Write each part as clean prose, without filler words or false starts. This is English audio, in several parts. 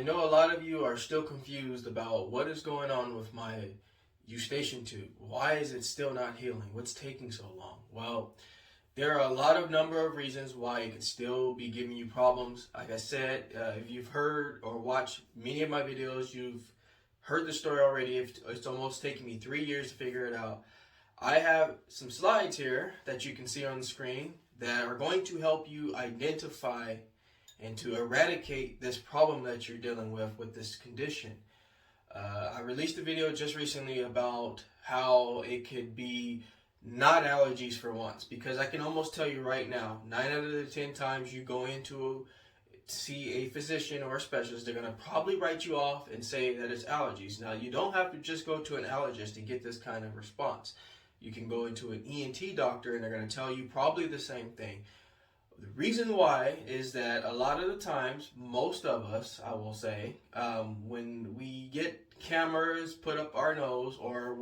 know a lot of you are still confused about what is going on with my Eustachian tube. Why is it still not healing? What's taking so long? Well, there are a lot of number of reasons why it could still be giving you problems. Like I said, if you've heard or watched many of my videos, you've heard the story already. It's almost taken me 3 years to figure it out. I have some slides here that you can see on the screen that are going to help you identify and to eradicate this problem that you're dealing with this condition. I released a video just recently about how it could be not allergies for once, because I can almost tell you right now, 9 out of the 10 times you go into see a physician or a specialist, they're going to probably write you off and say that it's allergies. Now, you don't have to just go to an allergist to get this kind of response. You can go into an ENT doctor and they're going to tell you probably the same thing. The reason why is that a lot of the times, most of us, I will say, when we get cameras put up our nose, or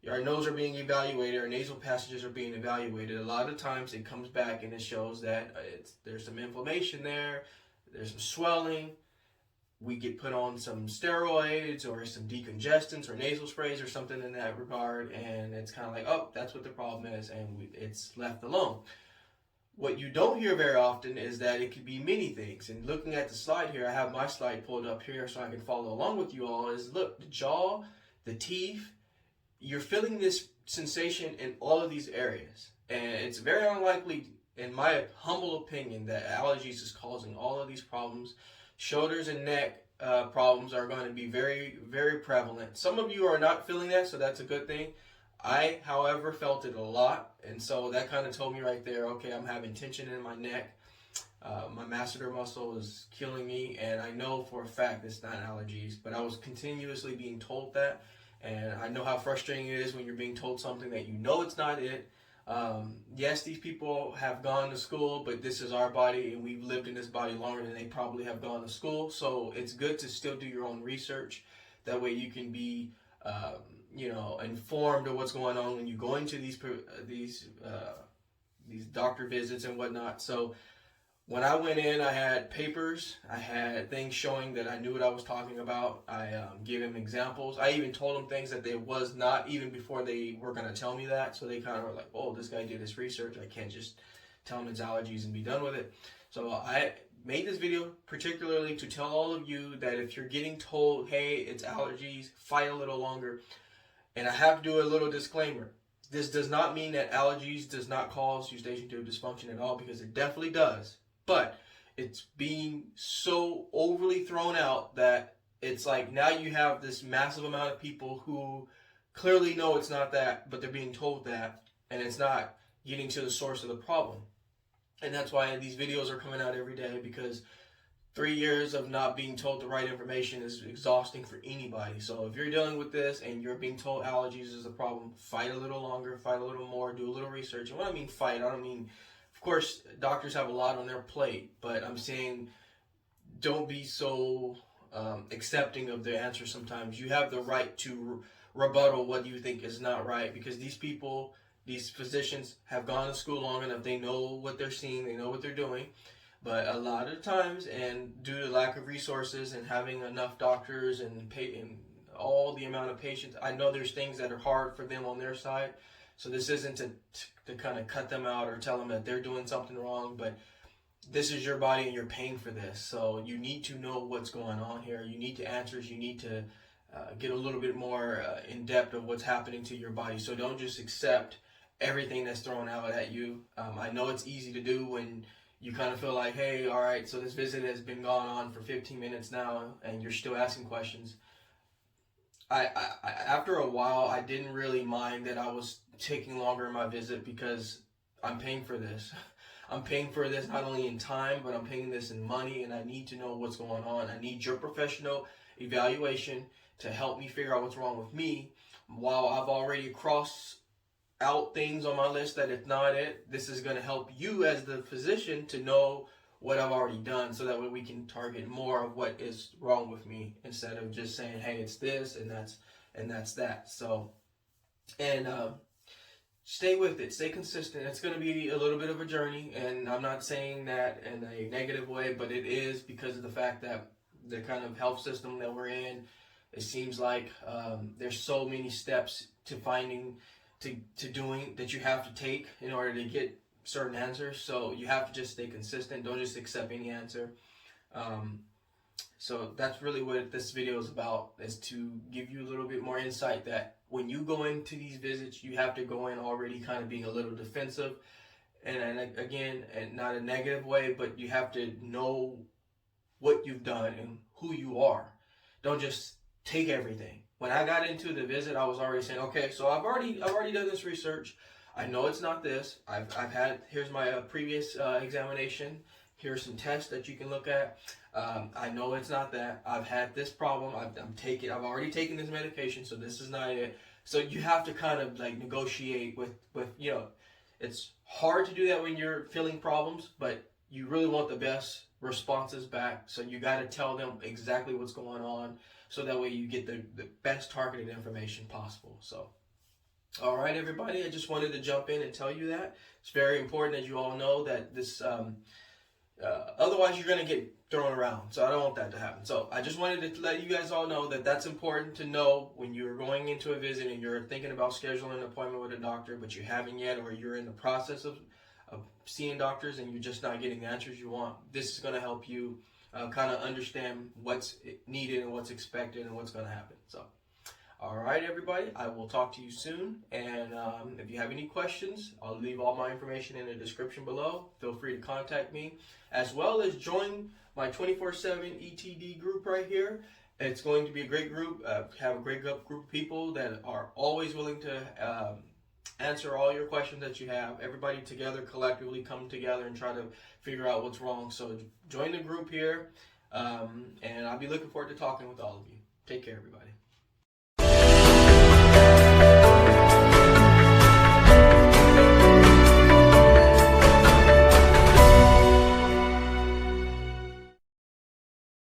our nose are being evaluated, our nasal passages are being evaluated, a lot of times it comes back and it shows that there's some inflammation there, there's some swelling. We get put on some steroids or some decongestants or nasal sprays or something in that regard, and it's kind of like, oh, that's what the problem is, and it's left alone. What you don't hear very often is that it could be many things. And looking at the slide here, I have my slide pulled up here so I can follow along with you all, is look, the jaw, the teeth, you're feeling this sensation in all of these areas. And it's very unlikely, in my humble opinion, that allergies is causing all of these problems. Shoulders and neck problems are going to be very, very prevalent. Some of you are not feeling that, so that's a good thing. I, however, felt it a lot, and so that kind of told me right there, okay, I'm having tension in my neck. My masseter muscle is killing me, and I know for a fact it's not allergies, but I was continuously being told that, and I know how frustrating it is when you're being told something that you know it's not it. Yes, these people have gone to school, but this is our body, and we've lived in this body longer than they probably have gone to school, so it's good to still do your own research. That way you can be informed of what's going on when you go into these doctor visits and whatnot. So when I went in, I had papers, I had things showing that I knew what I was talking about. I gave them examples. I even told them things that they was not even before they were going to tell me that. So they kind of were like, oh, this guy did his research. I can't just tell him it's allergies and be done with it. So I made this video particularly to tell all of you that if you're getting told, hey, it's allergies, fight a little longer. And I have to do a little disclaimer. This does not mean that allergies does not cause Eustachian tube dysfunction at all, because it definitely does. But it's being so overly thrown out that it's like now you have this massive amount of people who clearly know it's not that, but they're being told that, and it's not getting to the source of the problem. And that's why these videos are coming out every day, because 3 years of not being told the right information is exhausting for anybody. So if you're dealing with this and you're being told allergies is a problem, fight a little longer, fight a little more, do a little research. And when I mean fight, I don't mean, of course, doctors have a lot on their plate, but I'm saying don't be so accepting of the answer sometimes. You have the right to rebuttal what you think is not right, because these people, these physicians have gone to school long enough. They know what they're seeing, they know what they're doing. But a lot of times, and due to lack of resources and having enough doctors and all the amount of patients, I know there's things that are hard for them on their side. So this isn't to kind of cut them out or tell them that they're doing something wrong, but this is your body and you're paying for this. So you need to know what's going on here. You need the answers. You need to get a little bit more in depth of what's happening to your body. So don't just accept everything that's thrown out at you. I know it's easy to do when you kind of feel like, hey, all right, so this visit has been going on for 15 minutes now, and you're still asking questions. I after a while, I didn't really mind that I was taking longer in my visit, because I'm paying for this. I'm paying for this not only in time, but I'm paying this in money, and I need to know what's going on. I need your professional evaluation to help me figure out what's wrong with me, while I've already crossed out things on my list that it's not it. This is going to help you as the physician to know what I've already done, so that way we can target more of what is wrong with me, instead of just saying, hey, it's this and that's that. So, and stay with it, stay consistent. It's going to be a little bit of a journey, and I'm not saying that in a negative way, but it is, because of the fact that the kind of health system that we're in, it seems like there's so many steps to finding, to doing that you have to take in order to get certain answers. So you have to just stay consistent. Don't just accept any answer. So that's really what this video is about, is to give you a little bit more insight that when you go into these visits, you have to go in already kind of being a little defensive. And again, and not a negative way, but you have to know what you've done and who you are. Don't just take everything. When I got into the visit, I was already saying, okay, so I've already done this research. I know it's not this. I've had, here's my previous examination. Here's some tests that you can look at. I know it's not that. I've had this problem. I've already taken this medication, so this is not it. So you have to kind of like negotiate with you know, it's hard to do that when you're feeling problems, but you really want the best responses back. So you got to tell them exactly what's going on, so that way you get the best targeted information possible. So, all right, everybody, I just wanted to jump in and tell you that. It's very important that you all know that this, otherwise you're going to get thrown around. So I don't want that to happen. So I just wanted to let you guys all know that that's important to know when you're going into a visit and you're thinking about scheduling an appointment with a doctor, but you haven't yet, or you're in the process of seeing doctors and you're just not getting the answers you want. This is going to help you kind of understand what's needed and what's expected and what's going to happen. So, all right, everybody, I will talk to you soon. And if you have any questions, I'll leave all my information in the description below. Feel free to contact me, as well as join my 24/7 ETD group right here. It's going to be a great group. Have a great group of people that are always willing to answer all your questions that you have. Everybody together, collectively come together and try to figure out what's wrong. So join the group here, and I'll be looking forward to talking with all of you. Take care, everybody.